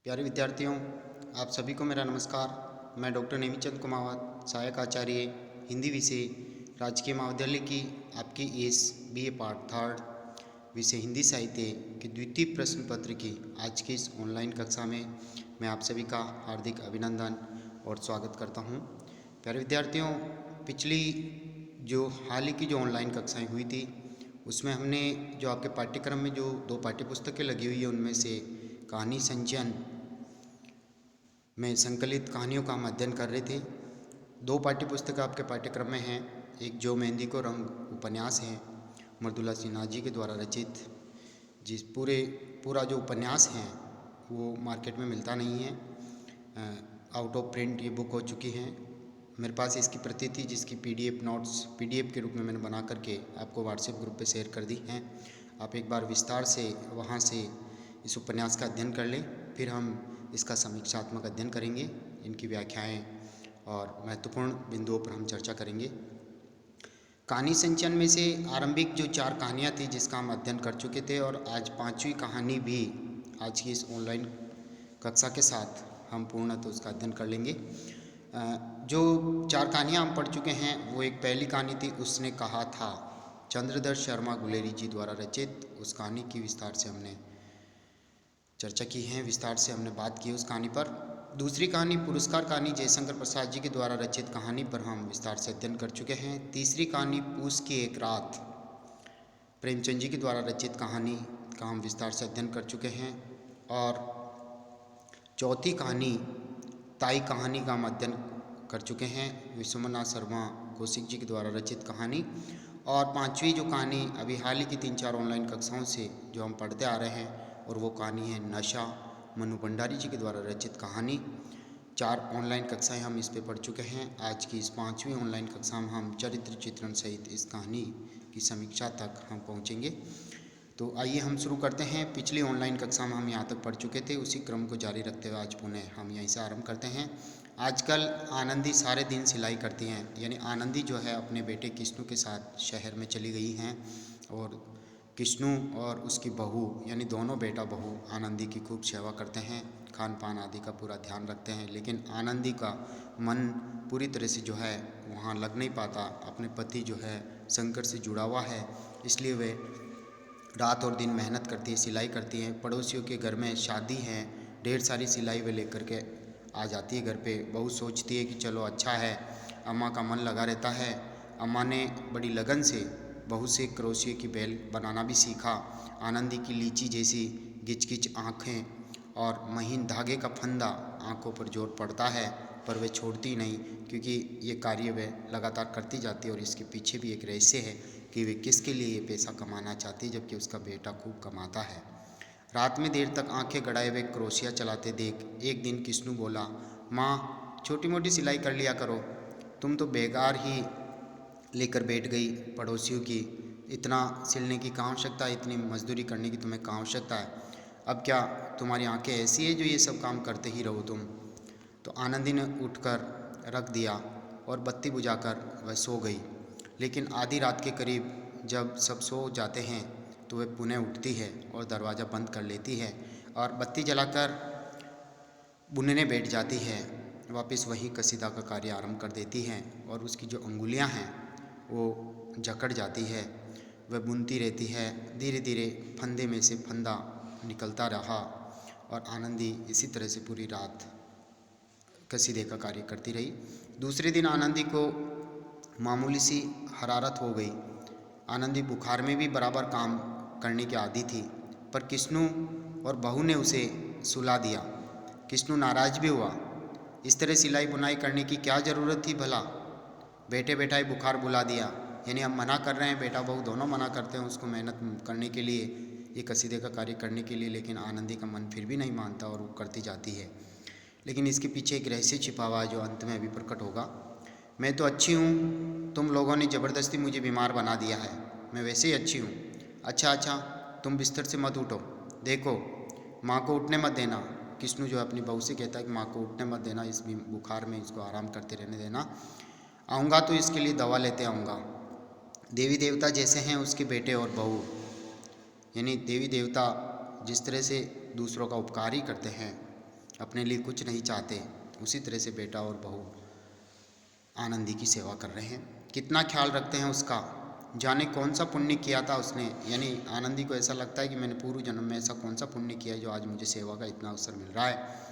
प्यारे विद्यार्थियों, आप सभी को मेरा नमस्कार। मैं डॉक्टर नेमीचंद कुमावत, सहायक आचार्य हिंदी विषय, राजकीय महाविद्यालय की आपकी एस BA पार्ट थर्ड विषय हिंदी साहित्य के द्वितीय प्रश्न पत्र की आज की इस ऑनलाइन कक्षा में मैं आप सभी का हार्दिक अभिनंदन और स्वागत करता हूं। प्यारे विद्यार्थियों, पिछली जो हाल ही की जो ऑनलाइन कक्षाएं हुई थी उसमें हमने जो आपके पाठ्यक्रम में जो 2 पाठ्यपुस्तकें लगी हुई है उनमें से कहानी संचयन में संकलित कहानियों का हम अध्ययन कर रहे थे। 2 पाठ्यपुस्तक आपके पाठ्यक्रम में हैं। एक जो मेहंदी को रंग उपन्यास है मृदुला सिन्हा जी के द्वारा रचित, जिस पूरा जो उपन्यास है वो मार्केट में मिलता नहीं है, आउट ऑफ प्रिंट ये बुक हो चुकी हैं। मेरे पास इसकी प्रति थी जिसकी PDF नोट्स PDF के रूप में मैंने बना करके आपको व्हाट्सएप ग्रुप पे शेयर कर दी हैं। आप एक बार विस्तार से वहाँ से इस उपन्यास का अध्ययन कर लें, फिर हम इसका समीक्षात्मक अध्ययन करेंगे, इनकी व्याख्याएं और महत्वपूर्ण बिंदुओं पर हम चर्चा करेंगे। कहानी संचयन में से आरंभिक जो 4 कहानियाँ थी जिसका हम अध्ययन कर चुके थे और आज 5वीं कहानी भी आज की इस ऑनलाइन कक्षा के साथ हम पूर्णतः उसका अध्ययन कर लेंगे। जो 4 कहानियाँ हम पढ़ चुके हैं वो एक पहली कहानी थी उसने कहा था, चंद्रधर शर्मा गुलेरी जी द्वारा रचित। उस कहानी की विस्तार से हमने चर्चा की है, विस्तार से हमने बात की उस कहानी पर। दूसरी कहानी पुरस्कार कहानी जयशंकर प्रसाद जी के द्वारा रचित कहानी पर हम विस्तार से अध्ययन कर चुके हैं। तीसरी कहानी पूस की एक रात प्रेमचंद जी के द्वारा रचित कहानी का हम विस्तार से अध्ययन कर चुके हैं। और चौथी कहानी ताई कहानी का हम अध्ययन कर चुके हैं, विश्वनाथ शर्मा कौशिक जी के द्वारा रचित कहानी। और 5वीं जो कहानी अभी हाल ही की 3-4 ऑनलाइन कक्षाओं से जो हम पढ़ते आ रहे हैं और वो कहानी है नशा, मनु भंडारी जी के द्वारा रचित कहानी। 4 ऑनलाइन कक्षाएं हम इस पे पढ़ चुके हैं। आज की इस 5वीं ऑनलाइन कक्षा में हम चरित्र चित्रण सहित इस कहानी की समीक्षा तक हम पहुंचेंगे। तो आइए हम शुरू करते हैं। पिछली ऑनलाइन कक्षा में हम यहाँ तक पढ़ चुके थे, उसी क्रम को जारी रखते हुए आज पुनः हम यहीं से आरंभ करते हैं। आजकल आनंदी सारे दिन सिलाई करती हैं, यानी आनंदी जो है अपने बेटे किश्नु के साथ शहर में चली गई हैं और किश्नु और उसकी बहू यानी दोनों बेटा बहू आनंदी की खूब सेवा करते हैं, खान पान आदि का पूरा ध्यान रखते हैं। लेकिन आनंदी का मन पूरी तरह से जो है वहाँ लग नहीं पाता, अपने पति जो है शंकर से जुड़ा हुआ है, इसलिए वे रात और दिन मेहनत करती है, सिलाई करती हैं। पड़ोसियों के घर में शादी है, ढेर सारी सिलाई वे लेकर के आ जाती है घर पे। बहू सोचती है कि चलो अच्छा है, अम्मा का मन लगा रहता है। अम्मा ने बड़ी लगन से बहू से क्रोशिया की बेल बनाना भी सीखा। आनंदी की लीची जैसी गिचगिच आँखें और महीन धागे का फंदा आँखों पर जोर पड़ता है, पर वे छोड़ती नहीं क्योंकि ये कार्य वे लगातार करती जाती है। और इसके पीछे भी एक रहस्य है कि वे किसके लिए ये पैसा कमाना चाहती है, जबकि उसका बेटा खूब कमाता है। रात में देर तक आंखें गड़ाए हुए क्रोशिया चलाते देख एक दिन किश्नु बोला, माँ छोटी मोटी सिलाई कर लिया करो, तुम तो बेकार ही लेकर बैठ गई पड़ोसियों की। इतना सिलने की कहाँ आवश्यकता है, इतनी मजदूरी करने की तुम्हें कहाँ आवश्यकता है। अब क्या तुम्हारी आंखें ऐसी है जो ये सब काम करते ही रहो तुम। तो आनंदी ने उठकर रख दिया और बत्ती बुझाकर वह सो गई। लेकिन आधी रात के करीब जब सब सो जाते हैं तो वह पुनः उठती है और दरवाज़ा बंद कर लेती है और बत्ती जलाकर बुनने बैठ जाती है। वापस वही कसीदा का कार्य आरंभ कर देती हैं और उसकी जो अंगुलियां हैं वो जकड़ जाती है। वह बुनती रहती है, धीरे धीरे फंदे में से फंदा निकलता रहा और आनंदी इसी तरह से पूरी रात कसीदे का कार्य करती रही। दूसरे दिन आनंदी को मामूली सी हरारत हो गई। आनंदी बुखार में भी बराबर काम करने की आदी थी, पर किश्नु और बहू ने उसे सुला दिया। किश्नु नाराज भी हुआ। इस तरह सिलाई बुनाई करने की क्या ज़रूरत थी भला, बैठे बैठाए बुखार बुला दिया। यानी हम मना कर रहे हैं, बेटा बहू दोनों मना करते हैं उसको मेहनत करने के लिए, ये कसीदे का कार्य करने के लिए, लेकिन आनंदी का मन फिर भी नहीं मानता और वो करती जाती है। लेकिन इसके पीछे एक रहस्य छिपा हुआ है जो अंत में अभी प्रकट होगा। मैं तो अच्छी हूँ, तुम लोगों ने ज़बरदस्ती मुझे बीमार बना दिया है, मैं वैसे ही अच्छी हूँ। अच्छा तुम बिस्तर से मत उठो, देखो माँ को उठने मत देना। किश्नु जो अपनी बहू से कहता है कि माँ को उठने मत देना, इस बुखार में इसको आराम करते रहने देना। आऊँगा तो इसके लिए दवा लेते आऊँगा। देवी देवता जैसे हैं उसके बेटे और बहू, यानी देवी देवता जिस तरह से दूसरों का उपकार ही करते हैं अपने लिए कुछ नहीं चाहते, उसी तरह से बेटा और बहू आनंदी की सेवा कर रहे हैं। कितना ख्याल रखते हैं उसका, जाने कौन सा पुण्य किया था उसने। यानी आनंदी को ऐसा लगता है कि मैंने पूर्व जन्म में ऐसा कौन सा पुण्य किया है जो आज मुझे सेवा का इतना अवसर मिल रहा है,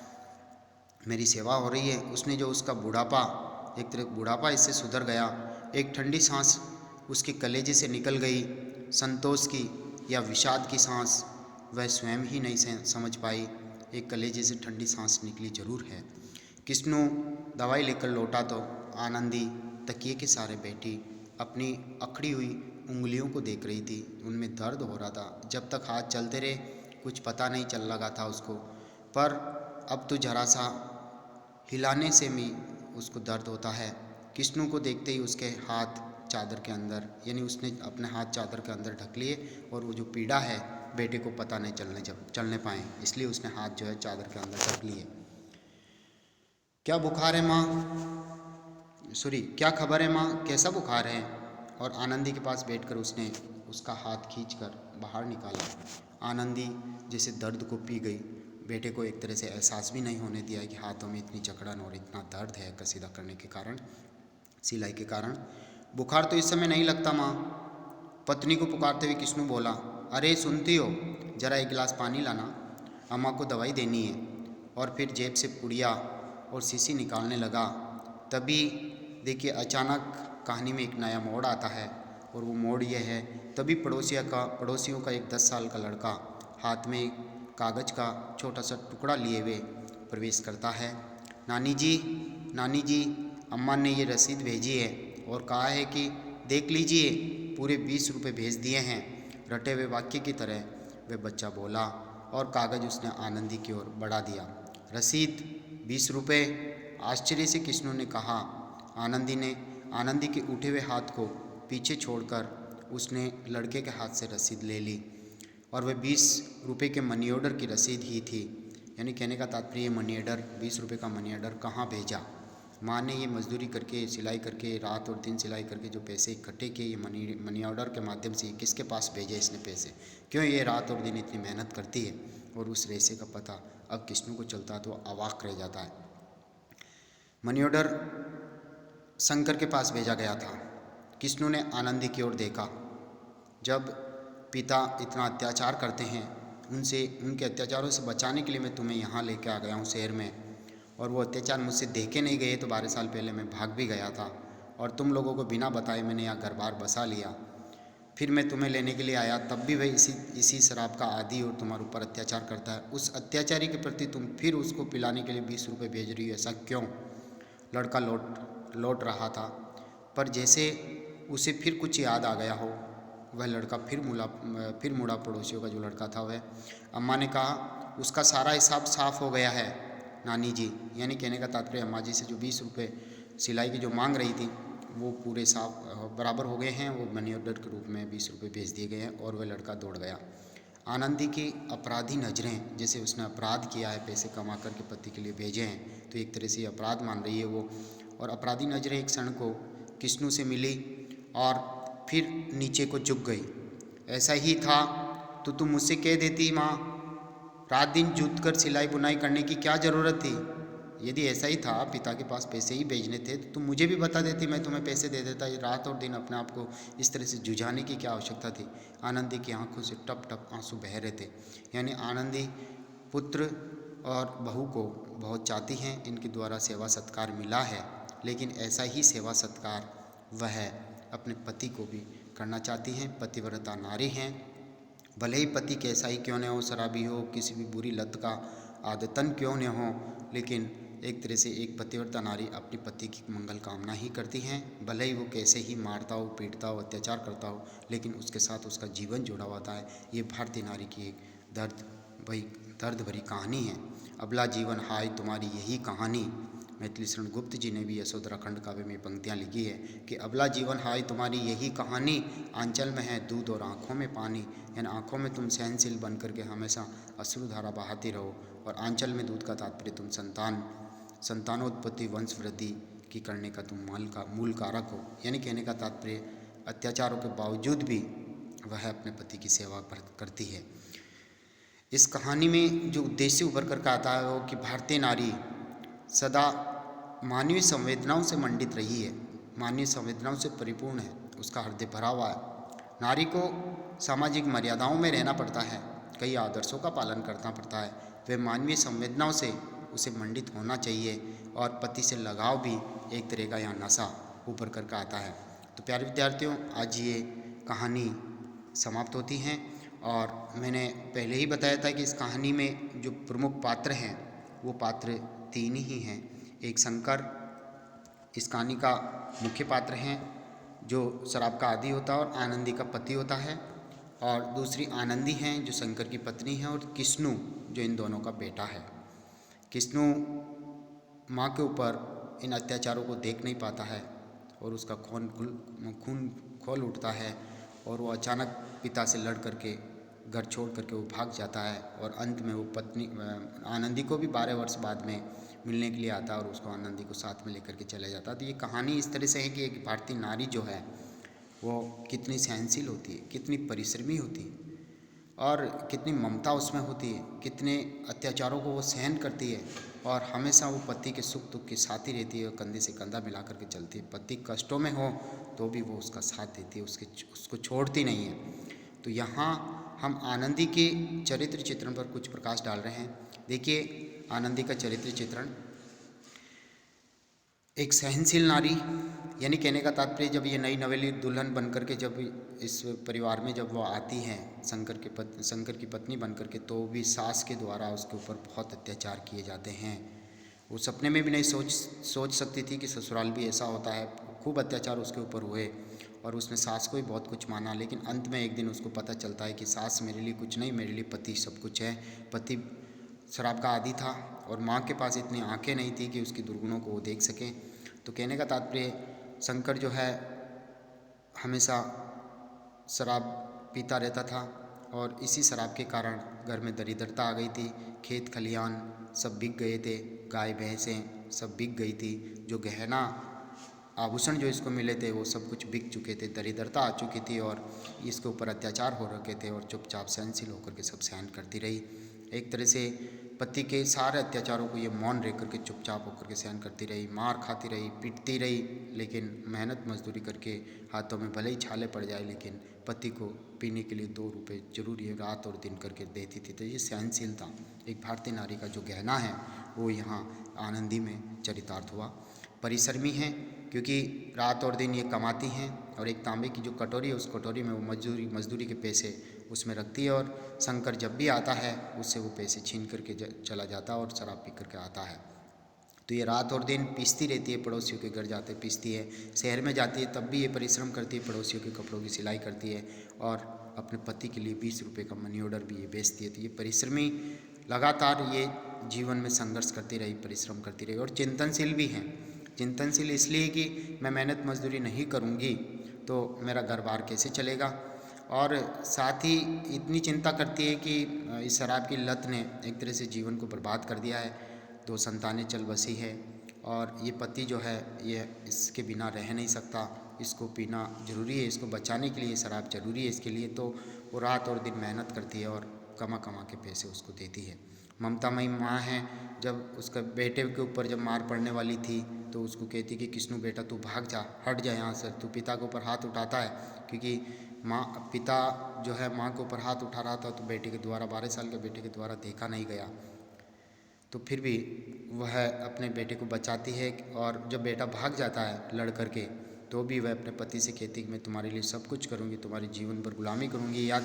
मेरी सेवा हो रही है। उसने जो उसका बुढ़ापा, एक तरह बुढ़ापा इससे सुधर गया, एक ठंडी सांस उसके कलेजे से निकल गई, संतोष की या विषाद की सांस वह स्वयं ही नहीं समझ पाई। एक कलेजे से ठंडी सांस निकली जरूर है। किष्णु दवाई लेकर लौटा तो आनंदी तकिए के सहारे बैठी अपनी अकड़ी हुई उंगलियों को देख रही थी। उनमें दर्द हो रहा था। जब तक हाथ चलते रहे कुछ पता नहीं चल लगा था उसको, पर अब तो जरा सा हिलाने से भी उसको दर्द होता है। किष्णु को देखते ही उसके हाथ चादर के अंदर, यानी उसने अपने हाथ चादर के अंदर ढक लिए और वो जो पीड़ा है बेटे को पता नहीं चलने पाए, इसलिए उसने हाथ जो है चादर के अंदर ढक लिए। क्या बुखार है माँ, क्या खबर है माँ, कैसा बुखार है। और आनंदी के पास बैठकर उसने उसका हाथ खींचकर बाहर निकाला। आनंदी जैसे दर्द को पी गई, बेटे को एक तरह से एहसास भी नहीं होने दिया कि हाथों में इतनी जकड़न और इतना दर्द है कसीदा करने के कारण, सिलाई के कारण। बुखार तो इस समय नहीं लगता माँ, पत्नी को पुकारते हुए किष्णु बोला। अरे सुनती हो, जरा एक गिलास पानी लाना, अम्मा को दवाई देनी है। और फिर जेब से पुड़िया और शीशी निकालने लगा। तभी देखिए अचानक कहानी में एक नया मोड़ आता है, और वो मोड़ ये है, तभी पड़ोसियों का एक 10 साल का लड़का हाथ में एक कागज़ का छोटा सा टुकड़ा लिए हुए प्रवेश करता है। नानी जी, अम्मा ने ये रसीद भेजी है और कहा है कि देख लीजिए, पूरे 20 रुपये भेज दिए हैं। रटे हुए वाक्य की तरह वह बच्चा बोला और कागज़ उसने आनंदी की ओर बढ़ा दिया। रसीद 20 रुपये, आश्चर्य से किष्णु ने कहा। आनंदी के उठे हुए हाथ को पीछे छोड़कर उसने लड़के के हाथ से रसीद ले ली, और वह 20 रुपये के मनी ऑर्डर की रसीद ही थी। यानी कहने का तात्पर्य मनी ऑर्डर, 20 रुपये का मनी ऑर्डर कहाँ भेजा। माँ ने ये मजदूरी करके, सिलाई करके, रात और दिन सिलाई करके जो पैसे इकट्ठे किए, ये मनी ऑर्डर के माध्यम से किसके पास भेजे इसने पैसे, क्यों ये रात और दिन इतनी मेहनत करती है। और उस रहस्य का पता अब किष्णु को चलता तो अवाक रह जाता है। मनी ऑर्डर शंकर के पास भेजा गया था। किष्णु ने आनंदी की ओर देखा। जब पिता इतना अत्याचार करते हैं, उनके अत्याचारों से बचाने के लिए मैं तुम्हें यहाँ लेके आ गया हूँ शहर में, और वो अत्याचार मुझसे देखे नहीं गए तो 12 साल पहले मैं भाग भी गया था, और तुम लोगों को बिना बताए मैंने यहाँ घर बार बसा लिया। फिर मैं तुम्हें लेने के लिए आया, तब भी वह इसी शराब का आदी और तुम्हारे ऊपर अत्याचार करता है। उस अत्याचारी के प्रति तुम फिर उसको पिलाने के लिए 20 रुपये भेज रही हो, ऐसा क्यों। लड़का लौट रहा था, पर जैसे उसे फिर कुछ याद आ गया हो, वह लड़का फिर मुड़ा पड़ोसियों का जो लड़का था वह। अम्मा ने कहा, उसका सारा हिसाब साफ हो गया है नानी जी। यानी कहने का तात्पर्य अम्मा जी से जो 20 रुपये सिलाई की जो मांग रही थी वो पूरे साफ बराबर हो गए हैं, वो मनी ऑर्डर के रूप में 20 रुपये भेज दिए गए हैं। और वह लड़का दौड़ गया। आनंदी की अपराधी नज़रें, जैसे उसने अपराध किया है, पैसे कमा कर के पति के लिए भेजे हैं, तो एक तरह से अपराध मान रही है वो। और अपराधी नज़रें एक क्षण को किष्णु से मिली और फिर नीचे को झुक गई। ऐसा ही था तो तुम मुझसे कह देती माँ, रात दिन जूझ कर सिलाई बुनाई करने की क्या ज़रूरत थी। यदि ऐसा ही था, पिता के पास पैसे ही भेजने थे, तो तुम मुझे भी बता देती, मैं तुम्हें पैसे दे देता। ये रात और दिन अपने आप को इस तरह से जुझाने की क्या आवश्यकता थी। आनंदी की आंखों से टप टप आंसू बह रहे थे। यानी आनंदी पुत्र और बहू को बहुत चाहती हैं, इनके द्वारा सेवा सत्कार मिला है, लेकिन ऐसा ही सेवा सत्कार वह अपने पति को भी करना चाहती हैं। पतिव्रता नारी हैं, भले ही पति कैसा ही क्यों न हो, शराबी हो, किसी भी बुरी लत का आदतन क्यों न हो, लेकिन एक तरह से एक पतिव्रता नारी अपने पति की मंगल कामना ही करती हैं। भले ही वो कैसे ही मारता हो, पीटता हो, अत्याचार करता हो, लेकिन उसके साथ उसका जीवन जुड़ा होता है। ये भारतीय नारी की एक दर्द भरी कहानी है। अबला जीवन हाय तुम्हारी यही कहानी। मैथिली शरण गुप्त जी ने भी यशोधरा खंड काव्य में पंक्तियाँ लिखी है कि अबला जीवन हाय तुम्हारी यही कहानी, आंचल में है दूध और आँखों में पानी। यानी आँखों में तुम सहनशील बन करके हमेशा अश्रुधारा बहाती रहो, और आंचल में दूध का तात्पर्य तुम संतानोत्पत्ति वंश वृद्धि की करने का तुम मूल कारक हो। यानी कहने का तात्पर्य अत्याचारों के बावजूद भी वह अपने पति की सेवा करती है। इस कहानी में जो उद्देश्य उभर कर आता है वो कि भारतीय नारी सदा मानवीय संवेदनाओं से मंडित रही है, मानवीय संवेदनाओं से परिपूर्ण है, उसका हृदय भरा हुआ है। नारी को सामाजिक मर्यादाओं में रहना पड़ता है, कई आदर्शों का पालन करना पड़ता है, वे मानवीय संवेदनाओं से उसे मंडित होना चाहिए और पति से लगाव भी एक तरह का यहाँ नशा ऊपर करके आता है। तो प्यारे विद्यार्थियों, आज ये कहानी समाप्त होती हैं और मैंने पहले ही बताया था कि इस कहानी में जो प्रमुख पात्र हैं वो पात्र 3 ही हैं। एक शंकर इस कहानी का मुख्य पात्र हैं जो शराब का आदी होता है और आनंदी का पति होता है, और दूसरी आनंदी हैं जो शंकर की पत्नी है, और किष्णु जो इन दोनों का बेटा है। किष्णु माँ के ऊपर इन अत्याचारों को देख नहीं पाता है और उसका खून खोल उठता है और वो अचानक पिता से लड़ करके घर छोड़ करके वो भाग जाता है, और अंत में वो पत्नी आनंदी को भी 12 वर्ष बाद में मिलने के लिए आता है और उसको आनंदी को साथ में लेकर के चला जाता है। तो ये कहानी इस तरह से है कि एक भारतीय नारी जो है वो कितनी सहनशील होती है, कितनी परिश्रमी होती है और कितनी ममता उसमें होती है, कितने अत्याचारों को वो सहन करती है और हमेशा वो पति के सुख दुख के साथ ही रहती है और कंधे से कंधा मिला करके चलती है। पति कष्टों में हो तो भी वो उसका साथ देती है, उसको छोड़ती नहीं है। तो यहाँ हम आनंदी के चरित्र चित्रण पर कुछ प्रकाश डाल रहे हैं। देखिए, आनंदी का चरित्र चित्रण, एक सहनशील नारी, यानी कहने का तात्पर्य जब ये नई नवेली दुल्हन बनकर के जब इस परिवार में जब वो आती हैं शंकर की पत्नी बनकर के, तो भी सास के द्वारा उसके ऊपर बहुत अत्याचार किए जाते हैं। वो सपने में भी नहीं सोच सकती थी कि ससुराल भी ऐसा होता है। खूब अत्याचार उसके ऊपर हुए और उसने सास को ही बहुत कुछ माना, लेकिन अंत में एक दिन उसको पता चलता है कि सास मेरे लिए कुछ नहीं, मेरे लिए पति सब कुछ है। पति शराब का आदी था और माँ के पास इतनी आंखें नहीं थी कि उसकी दुर्गुणों को वो देख सकें। तो कहने का तात्पर्य, शंकर जो है हमेशा शराब पीता रहता था और इसी शराब के कारण घर में दरिद्रता आ गई थी। खेत खलिहान सब बिक गए थे, गाय भैंसें सब बिक गई थी, जो गहना आभूषण जो इसको मिले थे वो सब कुछ बिक चुके थे, दरिद्रता आ चुकी थी और इसके ऊपर अत्याचार हो रखे थे और चुपचाप सहनशील होकर के सब सहन करती रही। एक तरह से पति के सारे अत्याचारों को ये मौन रह करके चुपचाप होकर के सहन करती रही, मार खाती रही, पीटती रही, लेकिन मेहनत मजदूरी करके हाथों में भले ही छाले पड़ जाए लेकिन पति को पीने के लिए 2 रुपये जरूर ये रात और दिन करके देती थी। तो ये सहनशीलता एक भारतीय नारी का जो गहना है वो यहाँ आनंदी में चरितार्थ हुआ। परिश्रमी है क्योंकि रात और दिन ये कमाती हैं और एक तांबे की जो कटोरी है उस कटोरी में वो मजदूरी के पैसे उसमें रखती है और शंकर जब भी आता है उससे वो पैसे छीन करके चला जाता है और शराब पी करके आता है। तो ये रात और दिन पीसती रहती है, पड़ोसियों के घर जाते पीसती है, शहर में जाती है तब भी ये परिश्रम करती है, पड़ोसियों के कपड़ों की सिलाई करती है और अपने पति के लिए 20 रुपये का मनी ऑर्डर भी ये बेचती है। तो ये परिश्रमी लगातार ये जीवन में संघर्ष करती रही, परिश्रम करती रही और चिंतनशील भी हैं। चिंतनशील इसलिए कि मैं मेहनत मजदूरी नहीं करूँगी तो मेरा घर बार कैसे चलेगा, और साथ ही इतनी चिंता करती है कि इस शराब की लत ने एक तरह से जीवन को बर्बाद कर दिया है। 2 संतानें चल बसी है और ये पति जो है ये इसके बिना रह नहीं सकता, इसको पीना ज़रूरी है, इसको बचाने के लिए शराब ज़रूरी है इसके लिए। तो वो रात और दिन मेहनत करती है और कमा के पैसे उसको देती है। ममतामयी माँ है, जब उसका बेटे के ऊपर जब मार पड़ने वाली थी तो उसको कहती कि किष्णु बेटा तू भाग जा, हट जा यहाँ से। तू पिता के ऊपर हाथ उठाता है क्योंकि पिता जो है माँ के ऊपर हाथ उठा रहा था तो बेटे के द्वारा 12 साल के बेटे के द्वारा देखा नहीं गया, तो फिर भी वह अपने बेटे को बचाती है और जब बेटा भाग जाता है लड़ करके तो भी वह अपने पति से कहती कि मैं तुम्हारे लिए सब कुछ करूँगी, तुम्हारे जीवन पर गुलामी करूँगी, या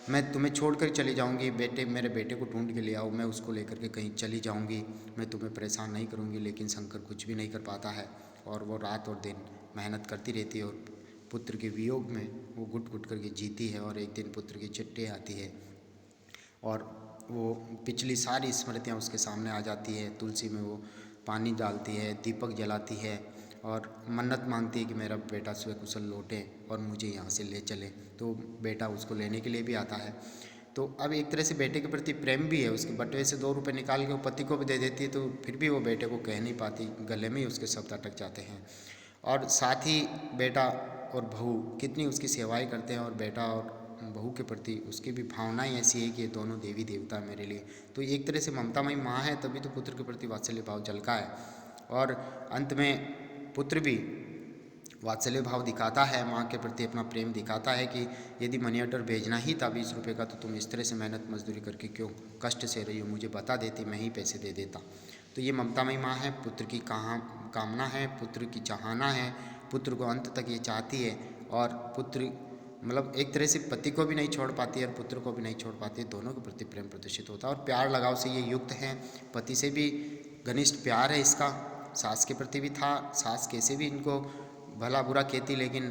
मैं तुम्हें छोड़कर चली जाऊँगी, मेरे बेटे को ढूंढ के ले आओ, मैं उसको लेकर के कहीं चली जाऊँगी, मैं तुम्हें परेशान नहीं करूँगी। लेकिन शंकर कुछ भी नहीं कर पाता है और वो रात और दिन मेहनत करती रहती है और पुत्र के वियोग में वो घुट करके जीती है। और एक दिन पुत्र की चिट्ठी आती है और वो पिछली सारी स्मृतियाँ उसके सामने आ जाती है। तुलसी में वो पानी डालती है, दीपक जलाती है और मन्नत मांगती है कि मेरा बेटा स्वकुशल लौटे और मुझे यहाँ से ले चले। तो बेटा उसको लेने के लिए भी आता है। तो अब एक तरह से बेटे के प्रति प्रेम भी है, उसके बटुए से 2 रुपये निकाल के वो पति को भी दे देती है, तो फिर भी वो बेटे को कह नहीं पाती, गले में ही उसके शब्द अटक जाते हैं। और साथ ही बेटा और बहू कितनी उसकी सेवाएं करते हैं और बेटा और बहू के प्रति उसकी भी भावनाएं ऐसी है कि ये दोनों देवी देवता मेरे लिए। तो एक तरह से ममतामयी माँ है, तभी तो पुत्र के प्रति वात्सल्य भाव झलका है। और अंत में पुत्र भी वात्सल्य भाव दिखाता है, माँ के प्रति अपना प्रेम दिखाता है कि यदि मनी ऑर्डर भेजना ही था 20 रुपये का, तो तुम इस तरह से मेहनत मजदूरी करके क्यों कष्ट से रही हो, मुझे बता देती, मैं ही पैसे दे देता। तो ये ममतामयी माँ है, पुत्र की कामना है, पुत्र की चाहना है, पुत्र को अंत तक ये चाहती है। और पुत्र मतलब एक तरह से पति को भी नहीं छोड़ पाती और पुत्र को भी नहीं छोड़ पाती, दोनों के प्रति प्रेम प्रदर्शित होता है और प्यार लगाव से ये युक्त हैं। पति से भी घनिष्ठ प्यार है इसका, सास के प्रति भी था। सास कैसे भी इनको भला बुरा कहती, लेकिन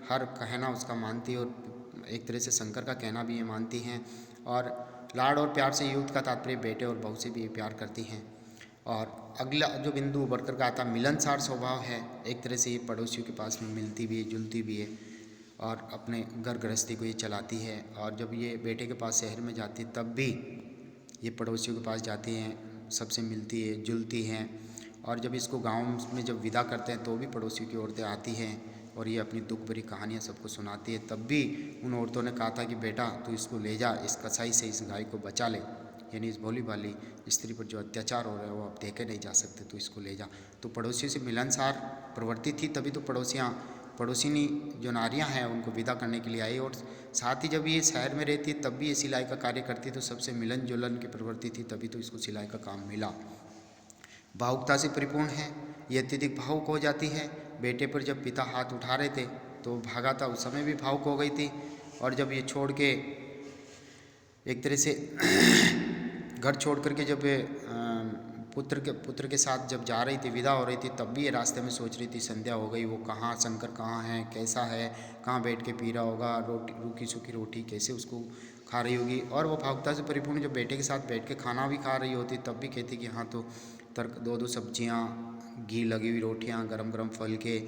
हर कहना उसका मानती और एक तरह से शंकर का कहना भी ये मानती हैं। और लाड़ और प्यार से युक्त का तात्पर्य बेटे और बहू से भी ये प्यार करती हैं। और अगला जो बिंदु उभर कर का आता, मिलनसार स्वभाव है। एक तरह से ये पड़ोसियों के पास में मिलती भी है, जुलती भी है और अपने घर गृहस्थी को ये चलाती है। और जब ये बेटे के पास शहर में जाती है तब भी ये पड़ोसियों के पास जाती हैं, सबसे मिलती है, जुलती हैं। और जब इसको गांव में जब विदा करते हैं तो भी पड़ोसियों की औरतें आती हैं और ये अपनी दुख भरी कहानियाँ सबको सुनाती है। तब भी उन औरतों ने कहा था कि बेटा तू इसको ले जा, इस कसाई से इस गाय को बचा ले, यानी इस भोली भाली स्त्री पर जो अत्याचार हो रहा है वो अब देखे नहीं जा सकते, तो इसको ले जा। तो पड़ोसियों से मिलनसार प्रवृत्ति थी, तभी तो पड़ोसिनी जो नारियां हैं उनको विदा करने के लिए आई। और साथ ही जब ये शहर में रहती तब भी ये सिलाई का कार्य करती, तो सबसे मिलन जुलन की प्रवृत्ति थी, तभी तो इसको सिलाई का काम मिला। भावुकता से परिपूर्ण है, ये अत्यधिक भावुक हो जाती है। बेटे पर जब पिता हाथ उठा रहे थे तो भागा था, उस समय भी भावुक हो गई थी। और जब ये छोड़ के एक तरह से घर छोड़ करके जब पुत्र के साथ जब जा रही थी, विदा हो रही थी, तब भी ये रास्ते में सोच रही थी, संध्या हो गई, वो कहाँ शंकर कहाँ है, कैसा है, कहाँ बैठ के पी रहा होगा, रोटी रूखी सूखी रोटी कैसे उसको खा रही होगी। और वो भावुकता से परिपूर्ण जब बेटे के साथ बैठ के खाना भी खा रही होती तब भी कहती कि हाँ तो दो सब्जियाँ, घी लगी हुई रोटियाँ, गरम गरम फल के,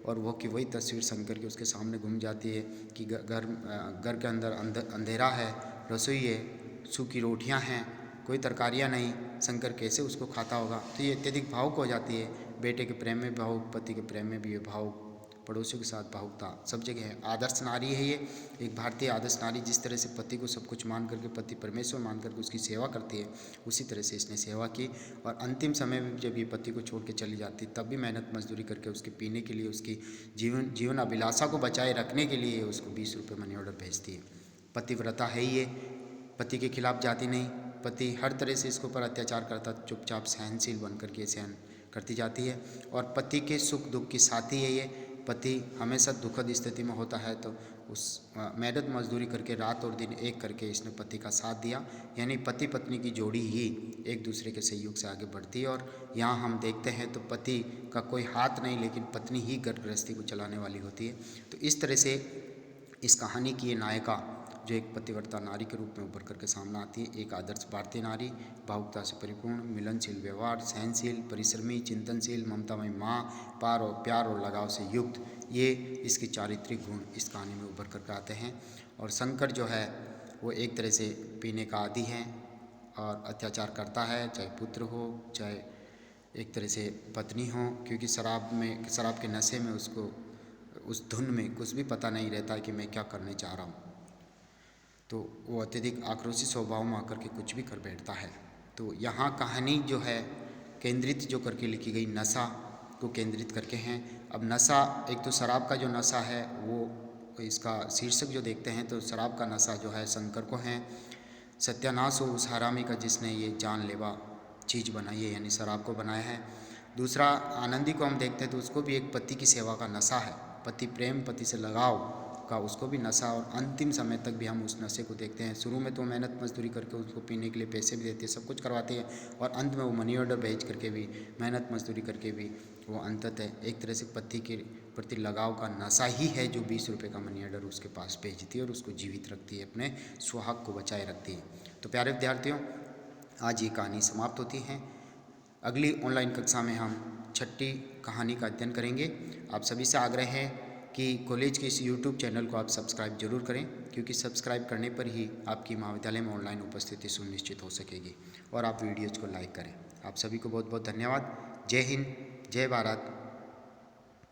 और वो कि वही तस्वीर शंकर की उसके सामने घूम जाती है कि घर के अंदर अंधेरा है, रसोई है, सूखी रोटियां हैं, कोई तरकारियां नहीं, शंकर कैसे उसको खाता होगा। तो ये अत्यधिक भावुक हो जाती है। बेटे के प्रेम में भावुक, पति के प्रेम में भी ये भावुक, पड़ोसियों के साथ भावुकता सब जगह है। आदर्श नारी है ये, एक भारतीय आदर्श नारी। जिस तरह से पति को सब कुछ मान करके, पति परमेश्वर मान करके उसकी सेवा करती है, उसी तरह से इसने सेवा की। और अंतिम समय में जब ये पति को छोड़ के चली जाती तब भी मेहनत मजदूरी करके उसके पीने के लिए, उसकी जीवन अभिलाषा को बचाए रखने के लिए उसको 20 रुपये मनी ऑर्डर भेजती है। पतिव्रता है ये, पति के खिलाफ जाती नहीं। पति हर तरह से इसके ऊपर अत्याचार करता, चुपचाप सहनशील बन करके सहन करती जाती है। और पति के सुख दुख की साथी है ये। पति हमेशा दुखद स्थिति में होता है तो उस मेहनत मजदूरी करके रात और दिन एक करके इसने पति का साथ दिया। यानी पति पत्नी की जोड़ी ही एक दूसरे के सहयोग से आगे बढ़ती है। और यहाँ हम देखते हैं तो पति का कोई हाथ नहीं, लेकिन पत्नी ही घर गृहस्थी को चलाने वाली होती है। तो इस तरह से इस कहानी की ये नायिका जो एक पतिव्रता नारी के रूप में उभर करके सामने आती है, एक आदर्श भारतीय नारी, भावुकता से परिपूर्ण, मिलनशील व्यवहार, सहनशील, परिश्रमी, चिंतनशील, ममतामयी माँ, प्यार और लगाव से युक्त, ये इसके चारित्रिक गुण इस कहानी में उभर करके आते हैं। और शंकर जो है वो एक तरह से पीने का आदी है और अत्याचार करता है, चाहे पुत्र हो चाहे एक तरह से पत्नी हो, क्योंकि शराब के नशे में उसको उस धुन में कुछ भी पता नहीं रहता है कि मैं क्या करने चाह रहा हूँ। तो वो अत्यधिक आक्रोशित स्वभाव में आकर के कुछ भी कर बैठता है। तो यहाँ कहानी जो है केंद्रित जो करके लिखी गई नशा को केंद्रित करके हैं। अब नशा, एक तो शराब का जो नशा है वो इसका शीर्षक जो देखते हैं तो शराब का नशा जो है शंकर को है। सत्यानाश हो उस हरामी का जिसने ये जानलेवा चीज़ बनाई है, यानी शराब को बनाया है। दूसरा आनंदी को हम देखते हैं तो उसको भी एक पति की सेवा का नशा है, पति प्रेम, पति से लगाव का उसको भी नशा। और अंतिम समय तक भी हम उस नशे को देखते हैं। शुरू में तो मेहनत मजदूरी करके उसको पीने के लिए पैसे भी देती है, सब कुछ करवाती है, और अंत में वो मनी ऑर्डर भेज करके भी, मेहनत मजदूरी करके भी वो अंततः एक तरह से पति के प्रति लगाव का नशा ही है जो 20 रुपये का मनी ऑर्डर उसके पास भेजती है और उसको जीवित रखती है, अपने सुहाग को बचाए रखती है। तो प्यारे विद्यार्थियों, आज ये कहानी समाप्त होती है। अगली ऑनलाइन कक्षा में हम 6ठी कहानी का अध्ययन करेंगे। आप सभी से आग्रह है कि कॉलेज के इस YouTube चैनल को आप सब्सक्राइब जरूर करें, क्योंकि सब्सक्राइब करने पर ही आपकी महाविद्यालय में ऑनलाइन उपस्थिति सुनिश्चित हो सकेगी। और आप वीडियोज़ को लाइक करें। आप सभी को बहुत बहुत धन्यवाद। जय हिंद, जय भारत,